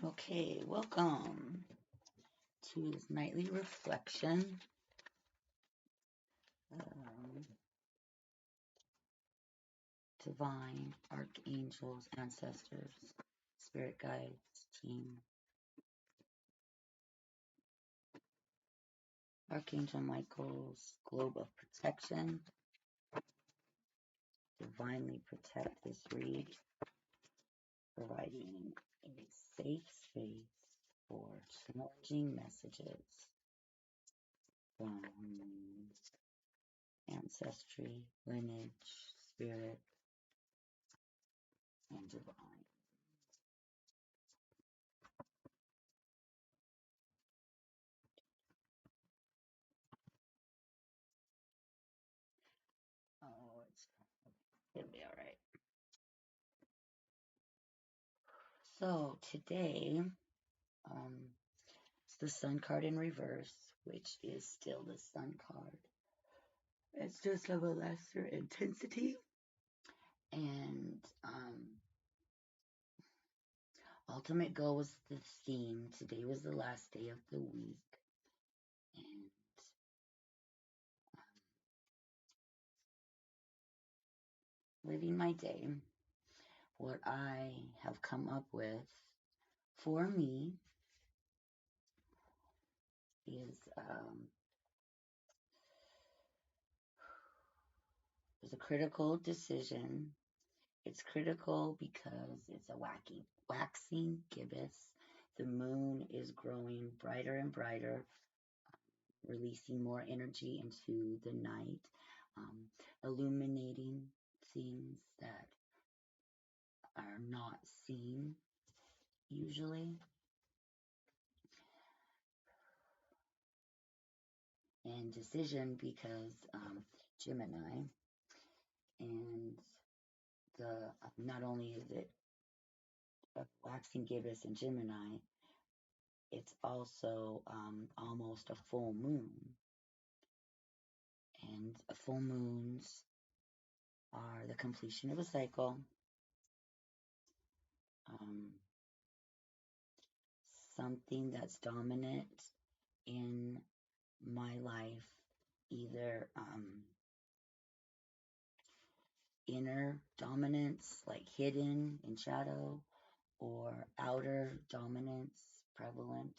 Okay, welcome to this nightly reflection. Um, Divine archangels, ancestors, spirit guides, team. Archangel Michael's globe of protection. Divinely protect this read, providing a safe space for challenging messages from ancestry, lineage, spirit, and divine. Oh, it'll be all right. So today, it's the Sun card in reverse, which is still the Sun card. It's just of a lesser intensity, and ultimate goal was the theme. Today was the last day of the week, and living my day. What I have come up with for me is there's a critical decision. It's critical because it's a waxing gibbous. The moon is growing brighter and brighter, releasing more energy into the night, illuminating things that are not seen usually. And decision because Gemini, and the not only is it a waxing gibbous in Gemini, it's also almost a full moon. And full moons are the completion of a cycle, something that's dominant in my life, either inner dominance, like hidden in shadow, or outer dominance, prevalent.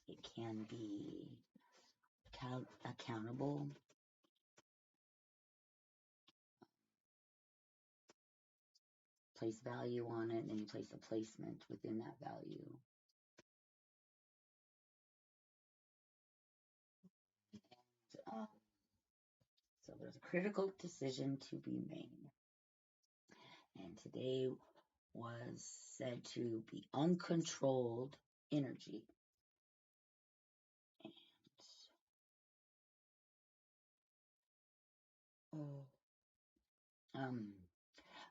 It can be accountable. Place value on it, and you place a placement within that value. And, so there's a critical decision to be made. And today was said to be uncontrolled energy.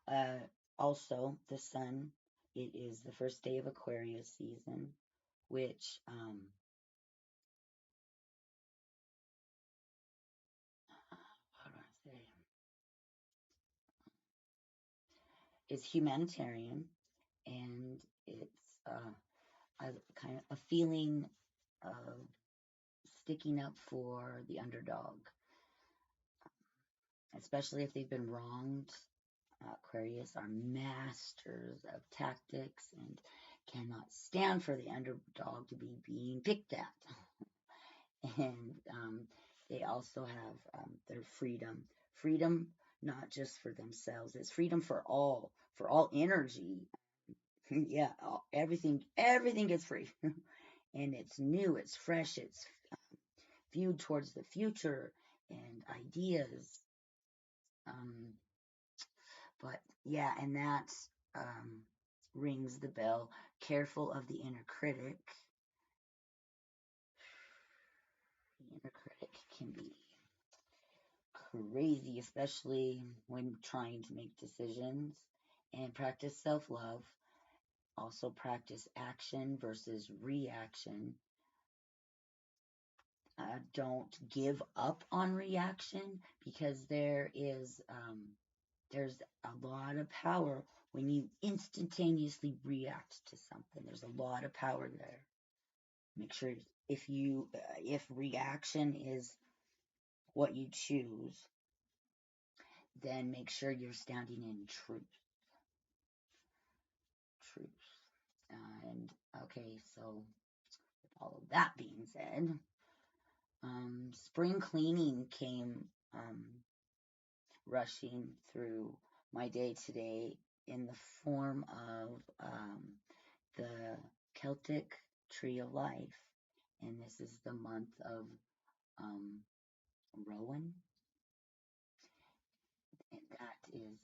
And also the sun, it is the first day of Aquarius season, which how do I say, is humanitarian, and it's a kind of a feeling of sticking up for the underdog, especially if they've been wronged. Aquarius are masters of tactics and cannot stand for the underdog to be being picked at. And they also have their freedom not just for themselves, it's freedom for all energy. Yeah, everything gets free. And it's new, it's fresh, it's viewed towards the future and ideas. But yeah, and that rings the bell. Careful of the inner critic. The inner critic can be crazy, especially when trying to make decisions. And practice self-love. Also practice action versus reaction. Don't give up on reaction, because there is there's a lot of power when you instantaneously react to something. There's a lot of power there. Make sure if reaction is what you choose, then make sure you're standing in truth. And okay, so with all of that being said, spring cleaning came rushing through my day today in the form of the Celtic Tree of Life, and this is the month of Rowan, and that is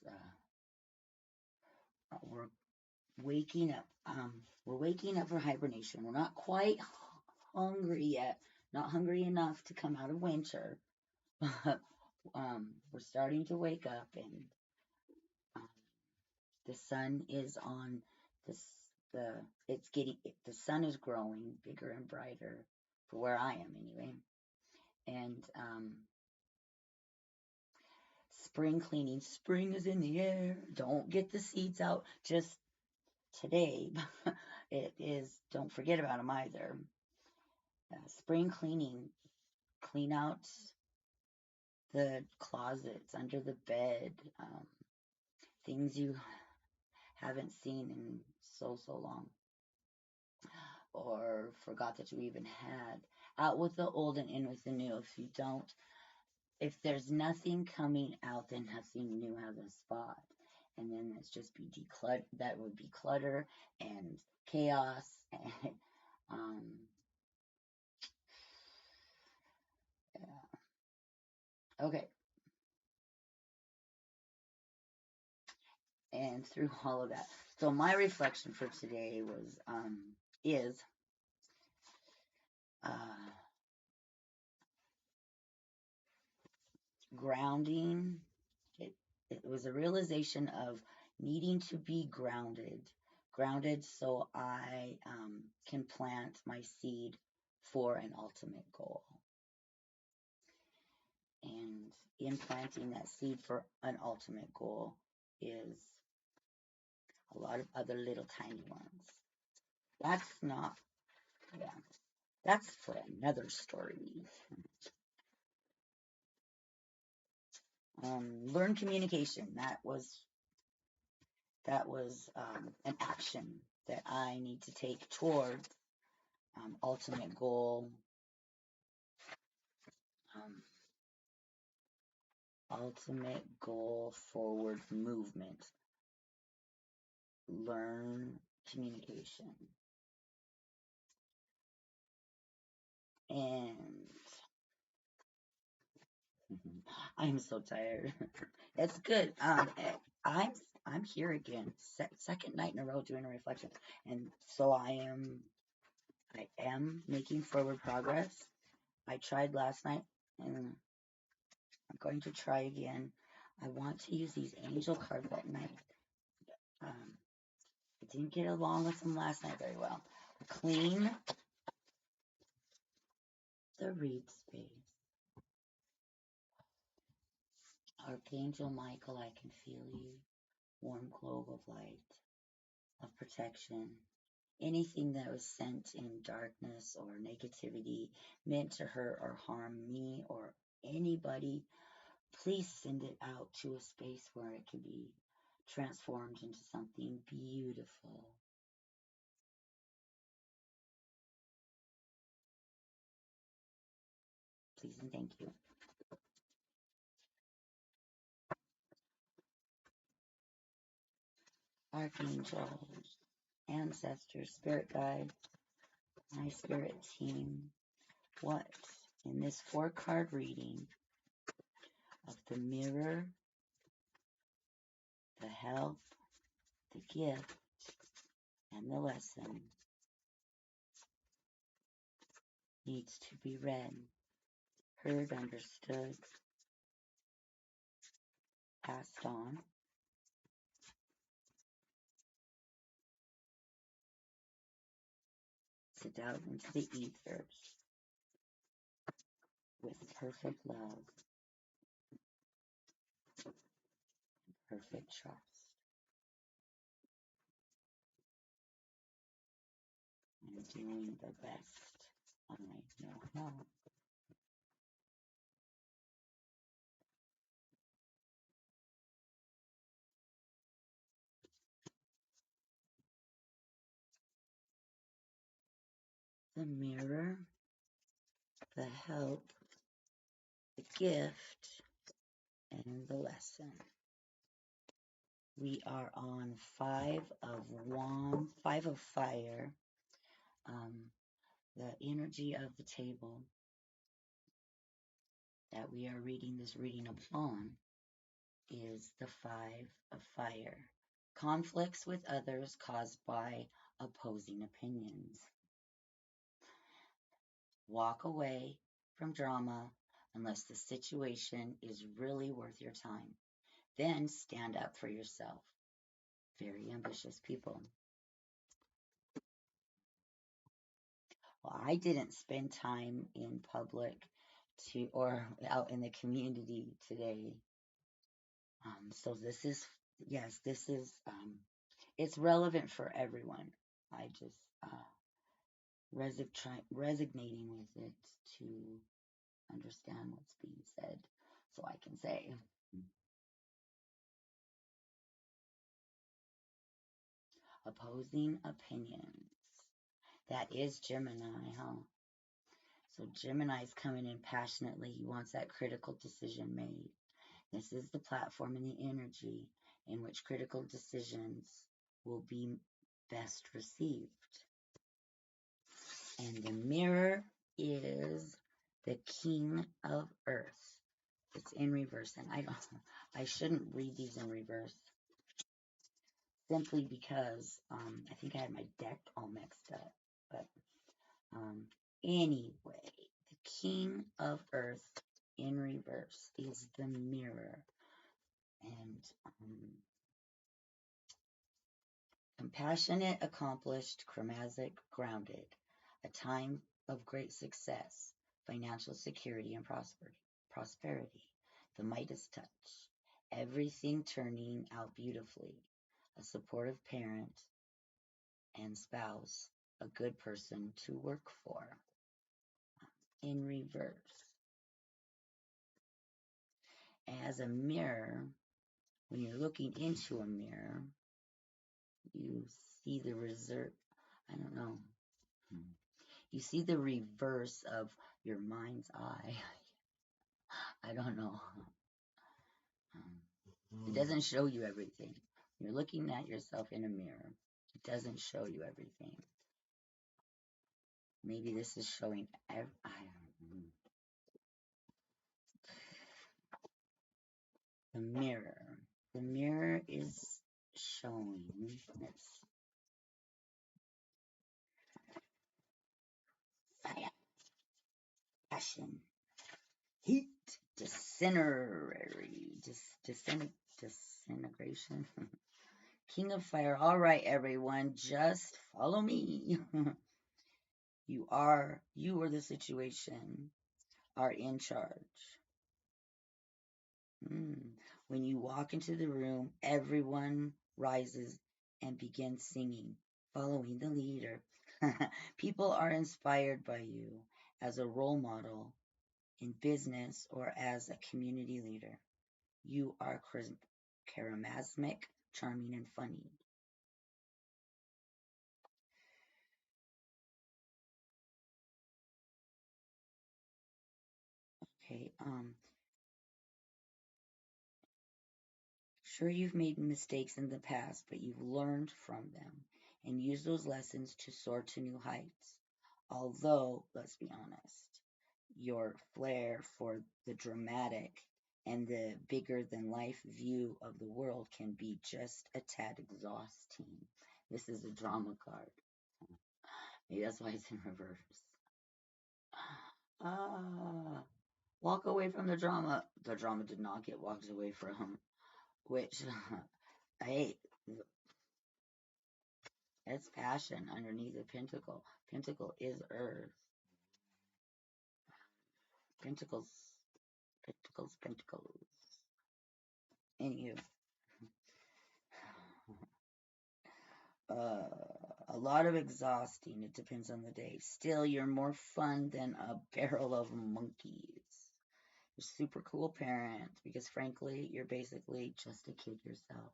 we're waking up. We're waking up for hibernation. We're not quite hungry yet, not hungry enough to come out of winter, but we're starting to wake up, and the sun is on this. The sun is growing bigger and brighter for where I am anyway, and spring cleaning. Spring is in the air. Don't get the seeds out just today. It is. Don't forget about them either. Spring cleaning. Clean out the closets, under the bed, things you haven't seen in so long, or forgot that you even had. Out with the old and in with the new. If there's nothing coming out, then nothing new has a spot. And then it's just be declutter. That would be clutter and chaos. And, yeah. Okay. And through all of that. So my reflection for today is grounding. It was a realization of needing to be grounded so I can plant my seed for an ultimate goal. And in planting that seed for an ultimate goal is a lot of other little tiny ones. That's for another story. Learn communication. That was an action that I need to take towards ultimate goal. Ultimate goal forward movement. Learn communication. And I'm so tired. It's good. I'm here again. Second night in a row doing a reflection, and so I am making forward progress. I tried last night, and I'm going to try again. I want to use these angel cards at night. I didn't get along with them last night very well. Clean the read space. Archangel Michael, I can feel you. Warm globe of light, of protection. Anything that was sent in darkness or negativity meant to hurt or harm me or anybody, please send it out to a space where it can be transformed into something beautiful. Please and thank you. Archangels, ancestors, spirit guides, my spirit team, what in this 4-card reading of the mirror, the help, the gift, and the lesson needs to be read, heard, understood, passed on, sent out into the ethers with perfect love, perfect trust. I'm doing the best I know how. The mirror, the help, the gift, and the lesson. We are on 5 of fire. The energy of the table that we are reading this reading upon is the 5 of fire. Conflicts with others caused by opposing opinions. Walk away from drama unless the situation is really worth your time. Then stand up for yourself. Very ambitious people. Well, I didn't spend time in public or out in the community today. So this is, yes, this is, it's relevant for everyone. I just resonating with it to understand what's being said, so I can say. Opposing opinions. That is Gemini, huh? So Gemini is coming in passionately. He wants that critical decision made. This is the platform and the energy in which critical decisions will be best received. And the mirror is the King of Earth. It's in reverse, and I shouldn't read these in reverse, simply because I think I had my deck all mixed up. But anyway, the King of Earth in reverse is the mirror, and compassionate, accomplished, charismatic, grounded, a time of great success, financial security, and prosperity, the Midas touch, everything turning out beautifully, a supportive parent and spouse, a good person to work for. In reverse. As a mirror, when you're looking into a mirror, you see the I don't know. You see the reverse of your mind's eye. I don't know. It doesn't show you everything. You're looking at yourself in a mirror. It doesn't show you everything. Maybe this is showing I don't know. The mirror. The mirror is showing fire, passion, heat, disintegration. King of Fire. All right, everyone, just follow me. You or the situation are in charge. When you walk into the room, everyone rises and begins singing, following the leader. People are inspired by you as a role model in business or as a community leader. You are charismatic, charming, and funny. Okay, sure, you've made mistakes in the past, but you've learned from them and used those lessons to soar to new heights. Although, let's be honest, your flair for the dramatic and the bigger than life view of the world can be just a tad exhausting. This is a drama card. Maybe that's why it's in reverse. Walk away from the drama. The drama did not get walked away from, which, hey, it's passion underneath the pentacle. Pentacle is earth. Pentacles. Anywho, a lot of exhausting. It depends on the day. Still, you're more fun than a barrel of monkeys. You're super cool parent because, frankly, you're basically just a kid yourself.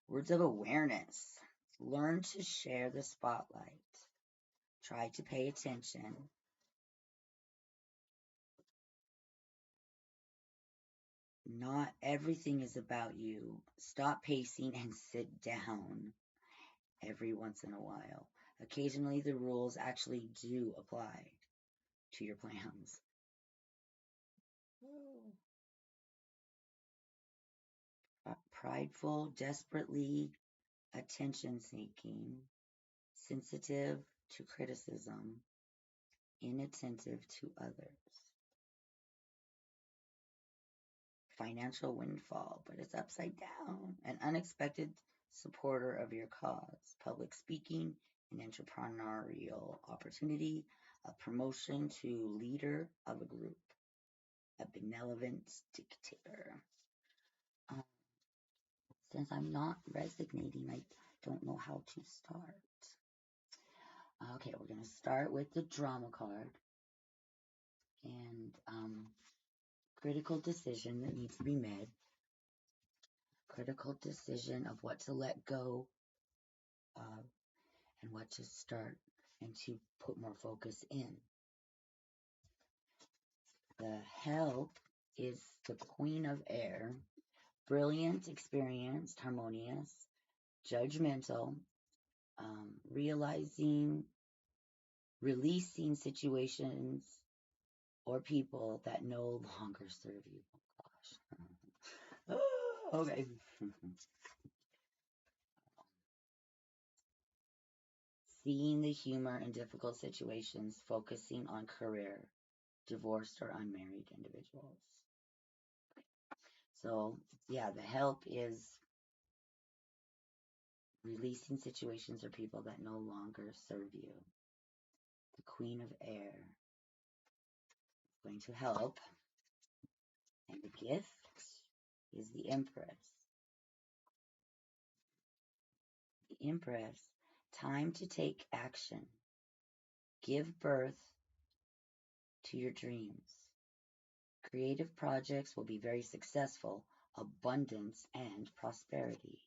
Words of awareness. Learn to share the spotlight. Try to pay attention. Not everything is about you. Stop pacing and sit down every once in a while. Occasionally, the rules actually do apply to your plans. Prideful, desperately attention-seeking, sensitive to criticism, inattentive to others. Financial windfall, but it's upside down. An unexpected supporter of your cause. Public speaking, an entrepreneurial opportunity, a promotion to leader of a group, a benevolent dictator. Since I'm not resignating, I don't know how to start. Okay, we're going to start with the drama card. And critical decision that needs to be made. Critical decision of what to let go of and what to start and to put more focus in. The help is the Queen of Air. Brilliant, experienced, harmonious, judgmental, releasing situations or people that no longer serve you. Oh gosh. Okay. Seeing the humor in difficult situations, focusing on career, divorced or unmarried individuals. So, yeah, the help is releasing situations or people that no longer serve you. The Queen of Air is going to help. And the gift is the Empress. The Empress, time to take action. Give birth to your dreams. Creative projects will be very successful, abundance and prosperity.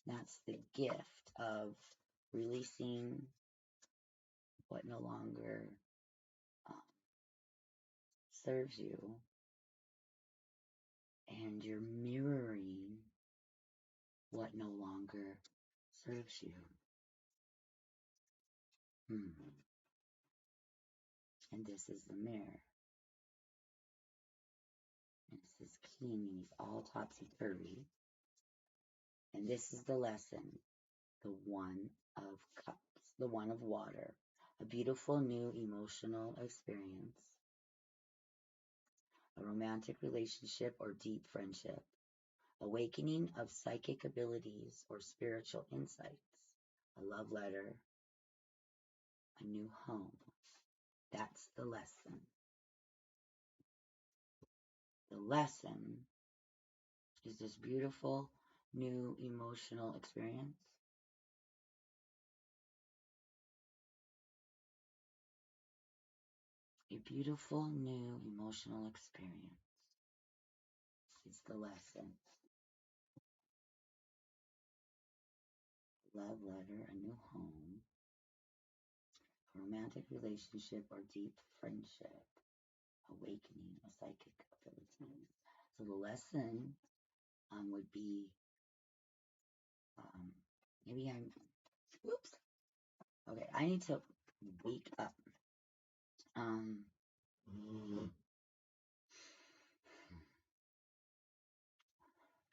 That's the gift of releasing what no longer serves you, and you're mirroring what no longer serves you. And this is the mirror. And this is king, and he's all topsy-turvy. And this is the lesson, the One of Cups, the One of Water, a beautiful new emotional experience, a romantic relationship or deep friendship, awakening of psychic abilities or spiritual insights, a love letter, a new home. That's the lesson. The lesson is this beautiful new emotional experience. A beautiful new emotional experience is the lesson. Love letter, a new home, a romantic relationship or deep friendship, awakening a psychic ability. So the lesson would be, maybe whoops. Okay, I need to wake up.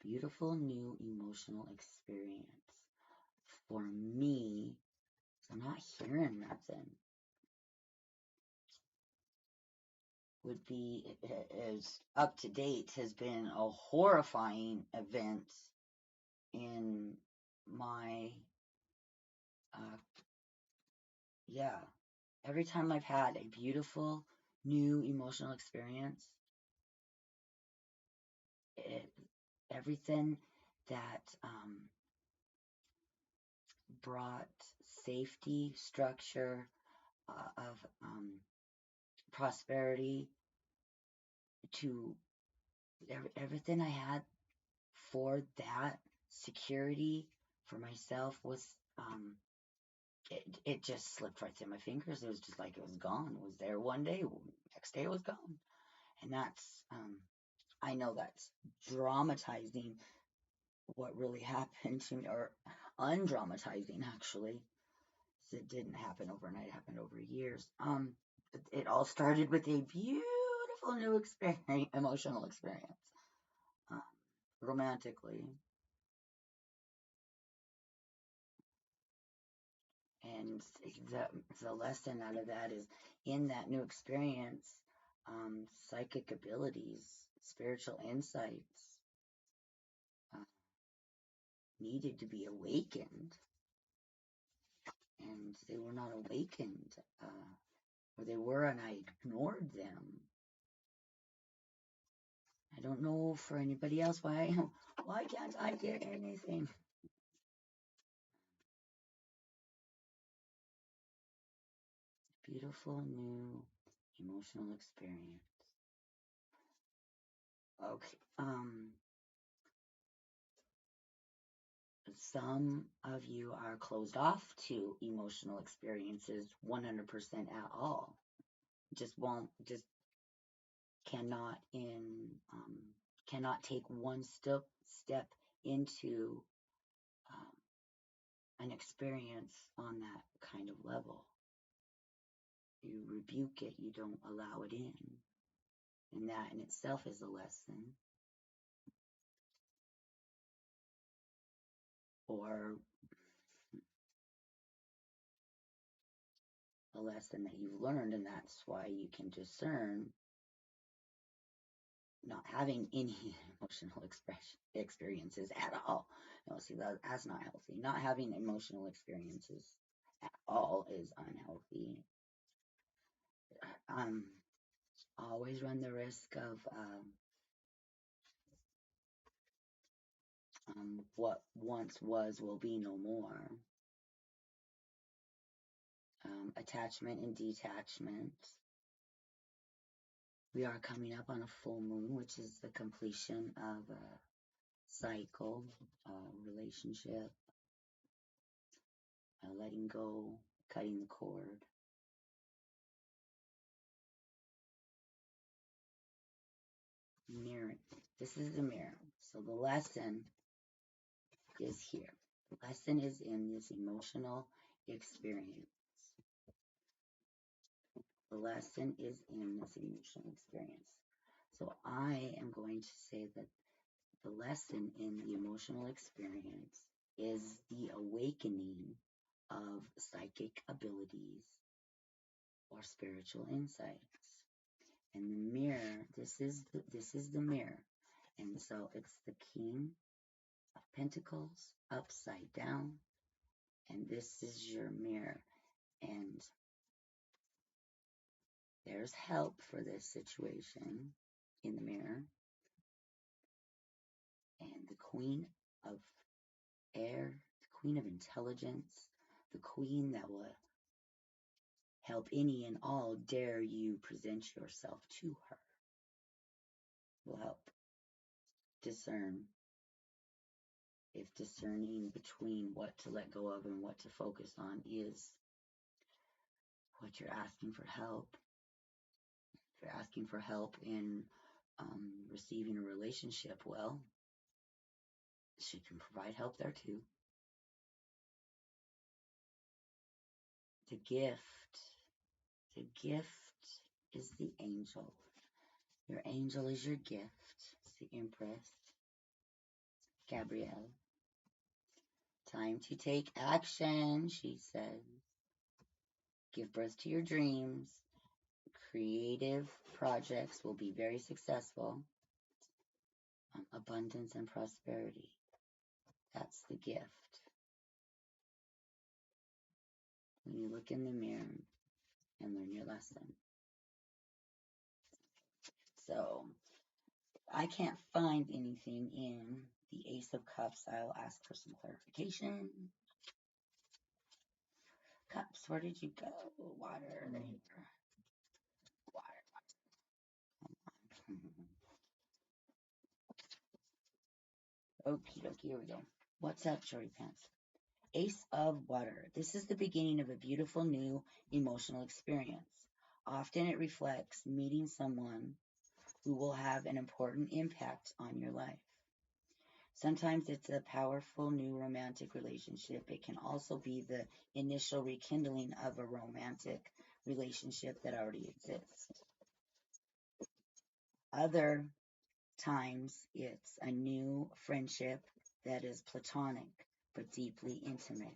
Beautiful new emotional experience. For me, I'm not hearing nothing. Would be as up to date has been a horrifying event in my every time I've had a beautiful new emotional experience, everything that brought safety, structure, of prosperity to everything I had for that security for myself was it just slipped right through my fingers. It was just like it was gone. It was there one day, next day it was gone. And that's I know that's dramatizing what really happened to me, or undramatizing actually. It didn't happen overnight, it happened over years. It all started with a beautiful new experience, emotional experience, um, romantically. And the lesson out of that is, in that new experience, psychic abilities, spiritual insights uh, needed to be awakened, and they were not awakened, or they were, and I ignored them. I don't know for anybody else why can't I get anything? Beautiful new emotional experience. Okay. Some of you are closed off to emotional experiences 100% at all. Just won't, just cannot cannot take one step into an experience on that kind of level. You rebuke it, you don't allow it in. And that in itself is a lesson. Or a lesson that you've learned, and that's why you can discern not having any emotional experiences at all. No, see, that's not healthy. Not having emotional experiences at all is unhealthy. Always run the risk of what once was will be no more. Attachment and detachment. We are coming up on a full moon, which is the completion of a cycle, relationship, letting go, cutting the cord. Mirror. This is the mirror. So the lesson is here. The lesson is in this emotional experience. The lesson is in this emotional experience. So I am going to say that the lesson in the emotional experience is the awakening of psychic abilities or spiritual insights. And the mirror, this is the mirror. And so it's the King of Pentacles upside down. And this is your mirror. And there's help for this situation in the mirror. And the Queen of Air, the Queen of Intelligence, the Queen that will help any and all dare you present yourself to her, will help discern, if discerning between what to let go of and what to focus on is what you're asking for help. If you're asking for help in receiving a relationship, well, she can provide help there too. The gift is the angel. Your angel is your gift. It's the Empress, Gabrielle. Time to take action, she says. Give birth to your dreams. Creative projects will be very successful. Abundance and prosperity. That's the gift. When you look in the mirror and learn your lesson. So, I can't find anything in the Ace of Cups. I'll ask for some clarification. Cups, where did you go? Water, there you are. Water. Okie dokie, here we go. What's up, shorty pants? Ace of Water. This is the beginning of a beautiful new emotional experience. Often it reflects meeting someone who will have an important impact on your life. Sometimes it's a powerful new romantic relationship. It can also be the initial rekindling of a romantic relationship that already exists. Other times it's a new friendship that is platonic but deeply intimate.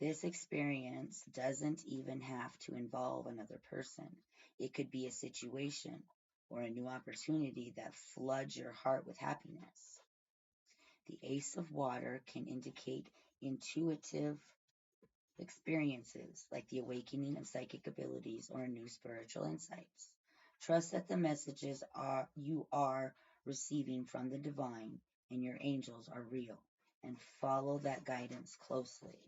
This experience doesn't even have to involve another person. It could be a situation or a new opportunity that floods your heart with happiness. The Ace of Water can indicate intuitive experiences like the awakening of psychic abilities or new spiritual insights. Trust that the messages you are receiving from the divine and your angels are real, and follow that guidance closely.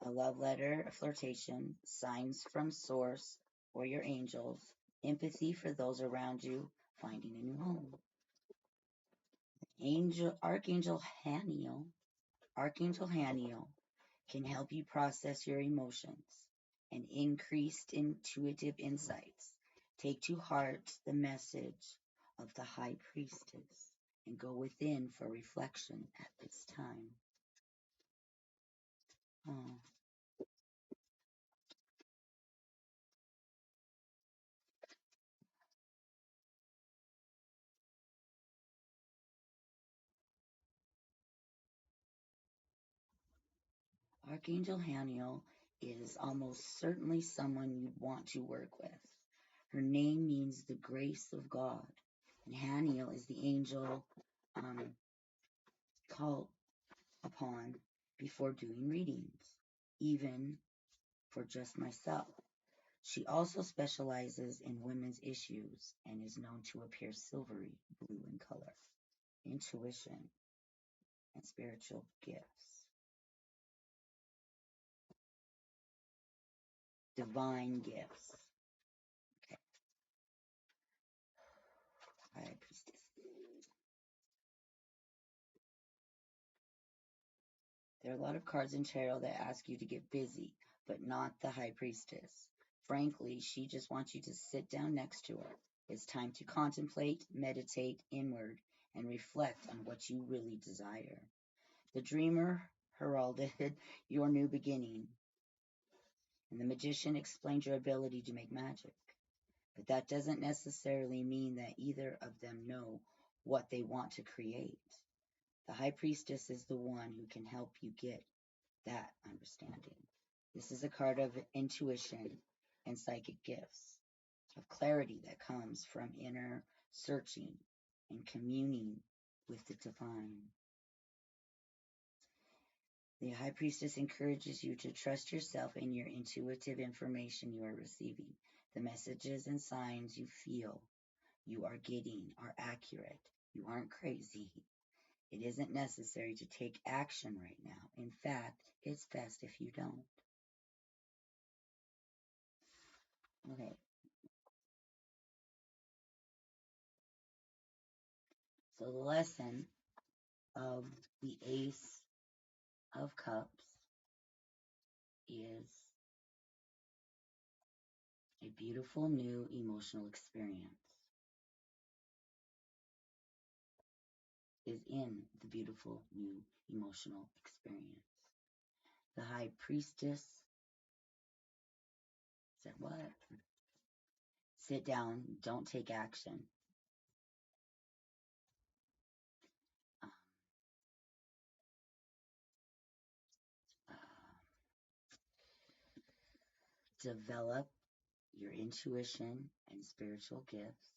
A love letter, a flirtation, signs from source or your angels, empathy for those around you, finding a new home. Archangel Haniel can help you process your emotions and increased intuitive insights. Take to heart the message of the High Priestess and go within for reflection at this time. Oh. Archangel Haniel is almost certainly someone you'd want to work with. Her name means the grace of God, and Haniel is the angel called upon before doing readings, even for just myself. She also specializes in women's issues and is known to appear silvery blue in color. Intuition and spiritual gifts. Divine gifts. Okay. High Priestess. There are a lot of cards in tarot that ask you to get busy, but not the High Priestess. Frankly, she just wants you to sit down next to her. It's time to contemplate, meditate inward, and reflect on what you really desire. The Dreamer heralded your new beginning, and the Magician explained your ability to make magic. But that doesn't necessarily mean that either of them know what they want to create. The High Priestess is the one who can help you get that understanding. This is a card of intuition and psychic gifts, of clarity that comes from inner searching and communing with the divine. The High Priestess encourages you to trust yourself and your intuitive information you are receiving. The messages and signs you feel you are getting are accurate. You aren't crazy. It isn't necessary to take action right now. In fact, it's best if you don't. Okay. So the lesson of the Ace of Cups is a beautiful new emotional experience. Is in the beautiful new emotional experience. The High Priestess said, what? Sit down, don't take action. Um, develop your intuition and spiritual gifts.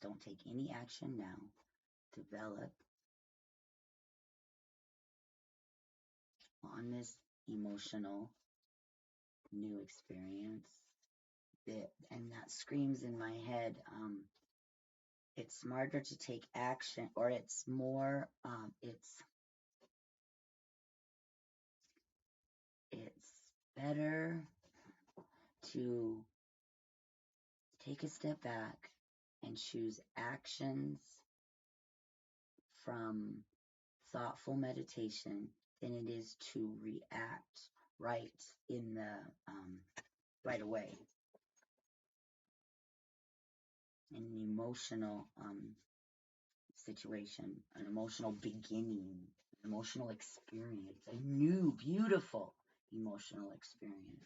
Don't take any action now. Develop on this emotional new experience. And that screams in my head, it's smarter to take action, or it's more, it's better to take a step back and choose actions from thoughtful meditation than it is to react right in the right away in an emotional situation, an emotional beginning, an emotional experience, a new, beautiful emotional experience.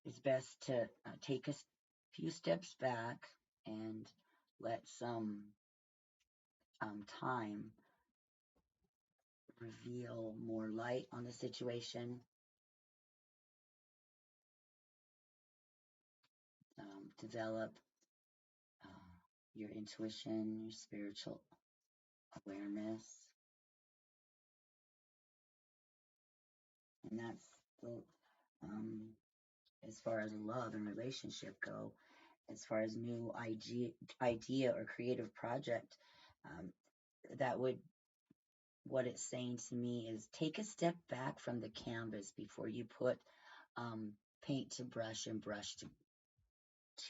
It's best to take a few steps back and let some time reveal more light on the situation, develop your intuition, your spiritual awareness. And that's the, as far as love and relationship go. As far as new idea or creative project, that would, what it's saying to me is take a step back from the canvas before you put paint to brush and brush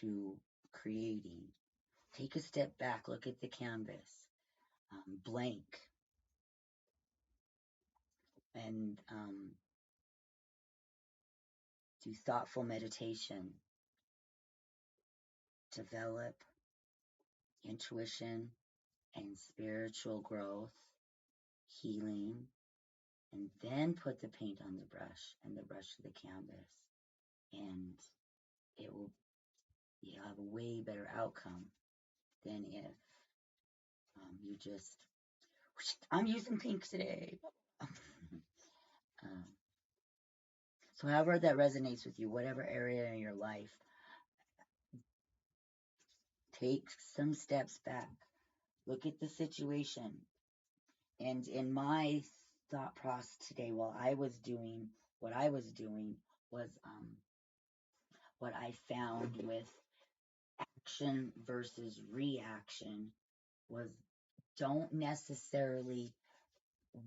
to creating. Take a step back, look at the canvas, blank, and do thoughtful meditation. Develop intuition and spiritual growth, healing, and then put the paint on the brush and the brush to the canvas. And it will, you'll have a way better outcome than if you just, I'm using pink today. So however that resonates with you, whatever area in your life, take some steps back. Look at the situation. And in my thought process today, while I was doing what I was doing, was what I found with action versus reaction was don't necessarily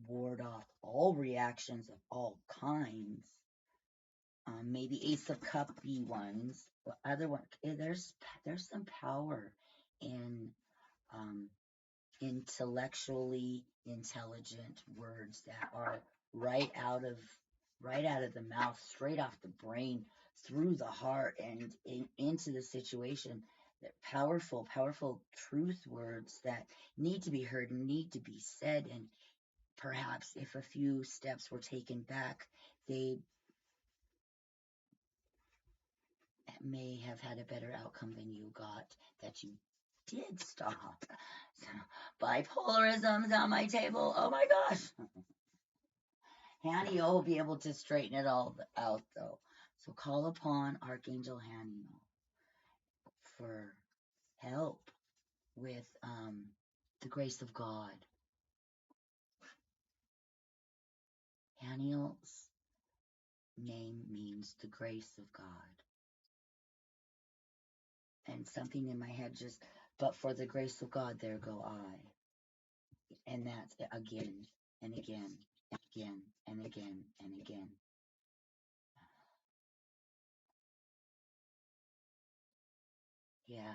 ward off all reactions of all kinds. Maybe Ace of Cup-y ones, but other one, there's some power in intellectually intelligent words that are right out of the mouth, straight off the brain, through the heart, and into the situation. That powerful truth words that need to be heard and need to be said. And perhaps if a few steps were taken back, they may have had a better outcome than you got, that you did stop. So, bipolarism's on my table. Oh my gosh. Haniel will be able to straighten it all out, though. So call upon Archangel Haniel for help with the grace of God. Haniel's name means the grace of God. And something in my head just, but for the grace of God, there go I. And that's again and again and again and again and again. Yeah,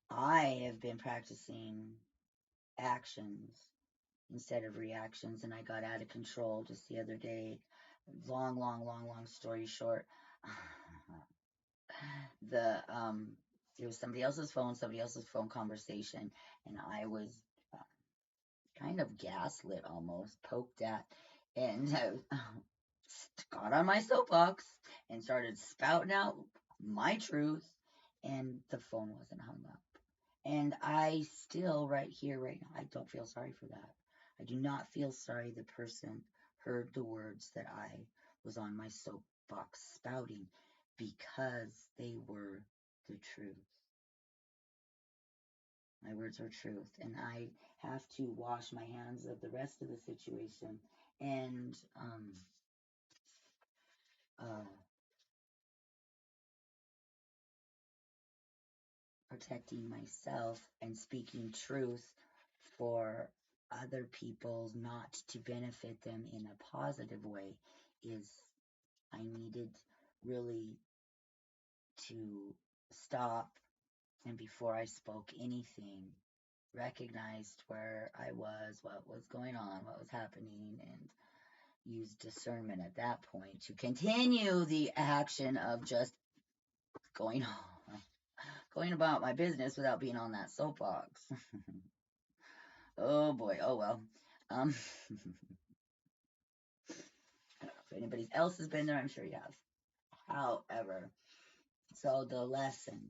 I have been practicing actions instead of reactions, and I got out of control just the other day. Long story short, it was somebody else's phone conversation, and I was kind of gaslit, almost poked at, and I got on my soapbox and started spouting out my truth, and the phone wasn't hung up. And I still, right here, right now, I don't feel sorry for that. I do not feel sorry the person heard the words that I was on my soapbox spouting, because they were the truth. My words are truth. And I have to wash my hands of the rest of the situation and protecting myself and speaking truth for other people, not to benefit them in a positive way, is I needed really to stop, and before I spoke anything, recognized where I was, what was going on, what was happening, and use discernment at that point to continue the action of just going on, going about my business without being on that soapbox. Oh boy, oh well. Um, I don't know if anybody else has been there. I'm sure you have. However, so the lesson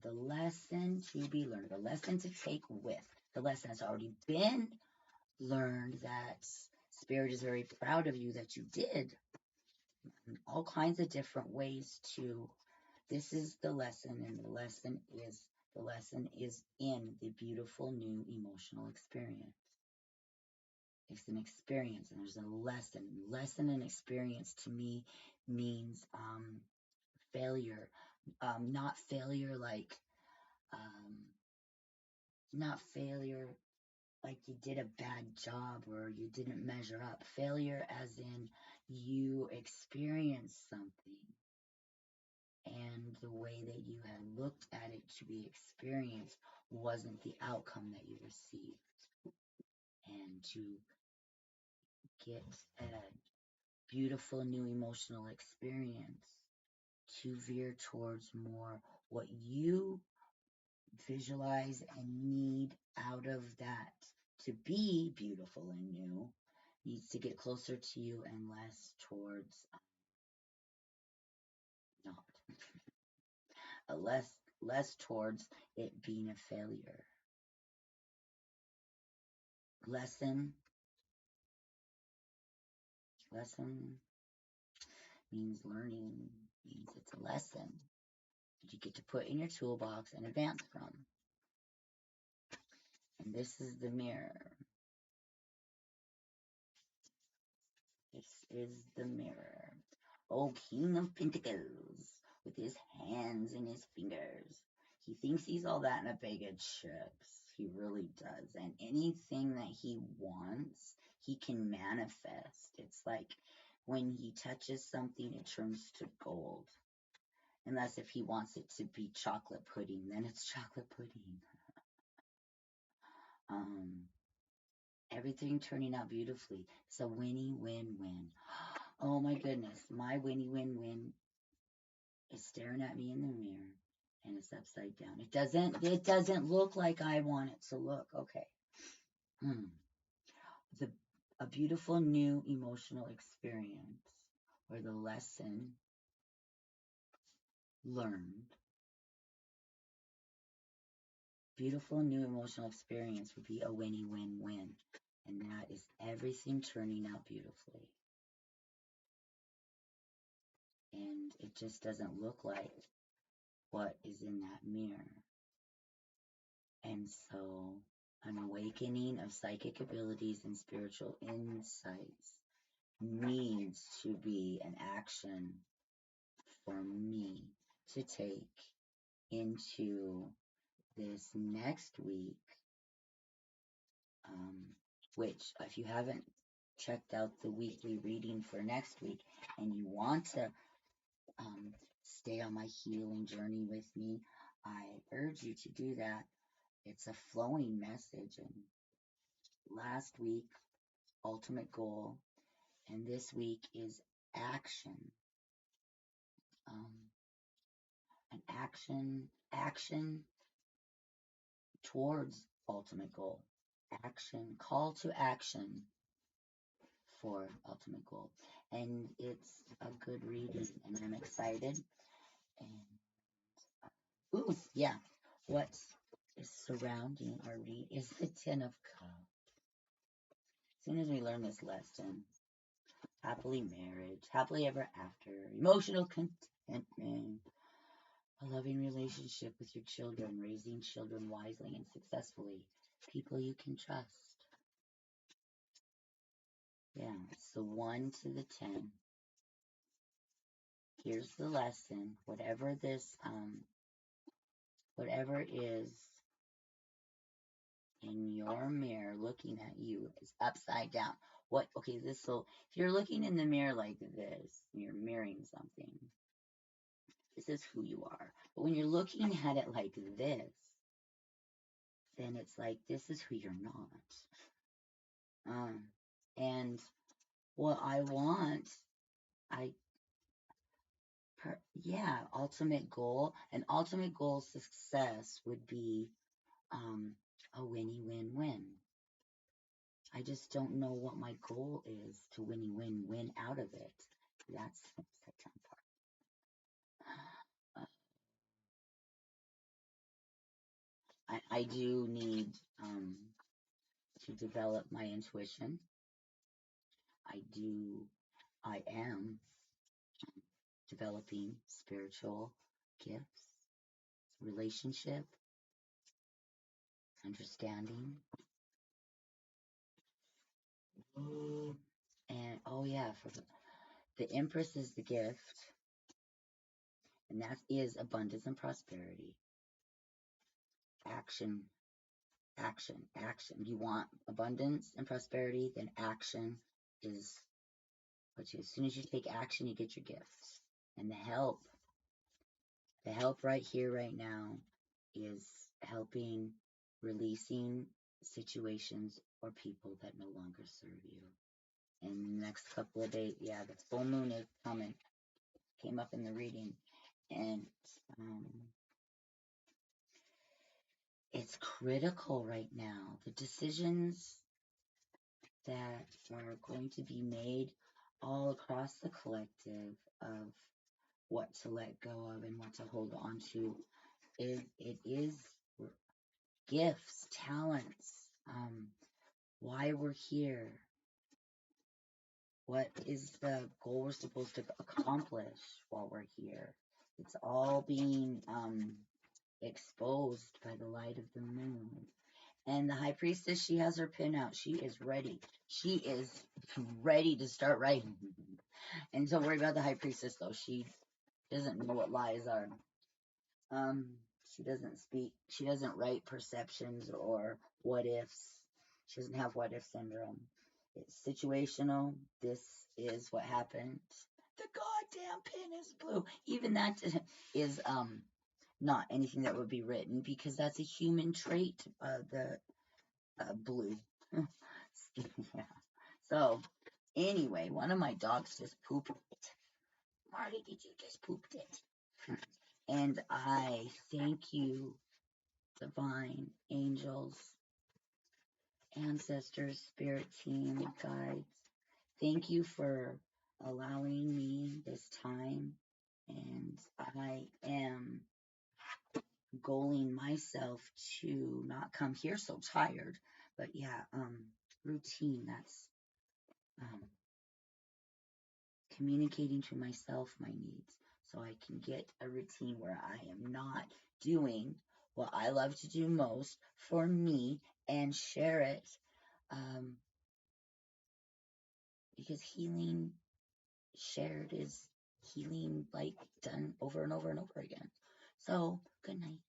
to be learned, the lesson to take with, the lesson has already been learned, that Spirit is very proud of you that you did in all kinds of different ways to. This is the lesson, and the lesson is in the beautiful new emotional experience. It's an experience, and there's a lesson. Lesson and experience to me means failure, not failure like not failure like you did a bad job or you didn't measure up. Failure as in you experienced something, and the way that you had looked at it to be experienced wasn't the outcome that you received. And to get a beautiful new emotional experience, to veer towards more what you visualize and need out of that to be beautiful and new, needs to get closer to you and less towards not less towards it being a failure. Lesson means learning, means it's a lesson that you get to put in your toolbox and advance from. And this is the mirror. This is the mirror. Oh, King of Pentacles, with his hands and his fingers. He thinks he's all that in a bag of chips. He really does. And anything that he wants, he can manifest. It's like when he touches something, it turns to gold. Unless if he wants it to be chocolate pudding, then it's chocolate pudding. Everything turning out beautifully. It's a win-win-win. Oh my goodness, my win-win-win is staring at me in the mirror, and it's upside down. It doesn't look like I want it to look. Okay. A beautiful new emotional experience where the lesson learned. Beautiful new emotional experience would be a win-win-win. And that is everything turning out beautifully. And it just doesn't look like what is in that mirror. And so an awakening of psychic abilities and spiritual insights needs to be an action for me to take into this next week, which if you haven't checked out the weekly reading for next week and you want to stay on my healing journey with me, I urge you to do that. It's a flowing message. And last week, ultimate goal, and this week is action. An action towards ultimate goal. Action, call to action for ultimate goal. And it's a good reading, and I'm excited. And what is surrounding our read is the Ten of Cups. As soon as we learn this lesson, happily marriage, happily ever after, emotional contentment, a loving relationship with your children, raising children wisely and successfully, people you can trust. Yeah, so 1 to the 10. Here's the lesson. Whatever is in your mirror looking at you is upside down. What? Okay, if you're looking in the mirror like this, you're mirroring something. This is who you are. But when you're looking at it like this, then it's like, this is who you're not. And what I want, ultimate goal. An ultimate goal success would be a win-win-win. I just don't know what my goal is to win out of it. That's the upside down part. I do need to develop my intuition. I am developing spiritual gifts, relationship, understanding. And oh yeah, the Empress is the gift, and that is abundance and prosperity. Action, action, action. You want abundance and prosperity, then action is what you. As soon as you take action, you get your gifts. And the help right here, right now, is helping releasing situations or people that no longer serve you. In the next couple of days, yeah, the full moon is coming. Came up in the reading, and it's critical right now. The decisions that are going to be made all across the collective of what to let go of and what to hold on to. It is gifts, talents, why we're here, what is the goal we're supposed to accomplish while we're here. It's all being exposed by the light of the moon. And the High Priestess, she has her pin out. She is ready. She is ready to start writing. And don't worry about the High Priestess, though. She doesn't know what lies are. She doesn't speak. She doesn't write perceptions or what ifs. She doesn't have what if syndrome. It's situational. This is what happened. The goddamn pin is blue. Even that is not anything that would be written because that's a human trait. The blue. Yeah. So anyway, one of my dogs just pooped it. Marty, did you just pooped it? And I thank you, divine angels, ancestors, spirit team, guides. Thank you for allowing me this time. And I am goaling myself to not come here so tired. But yeah, routine, that's communicating to myself my needs so I can get a routine where I am not doing what I love to do most for me and share it, because healing shared is healing, like, done over and over and over again. So good night.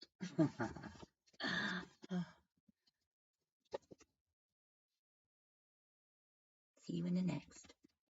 See you in the next.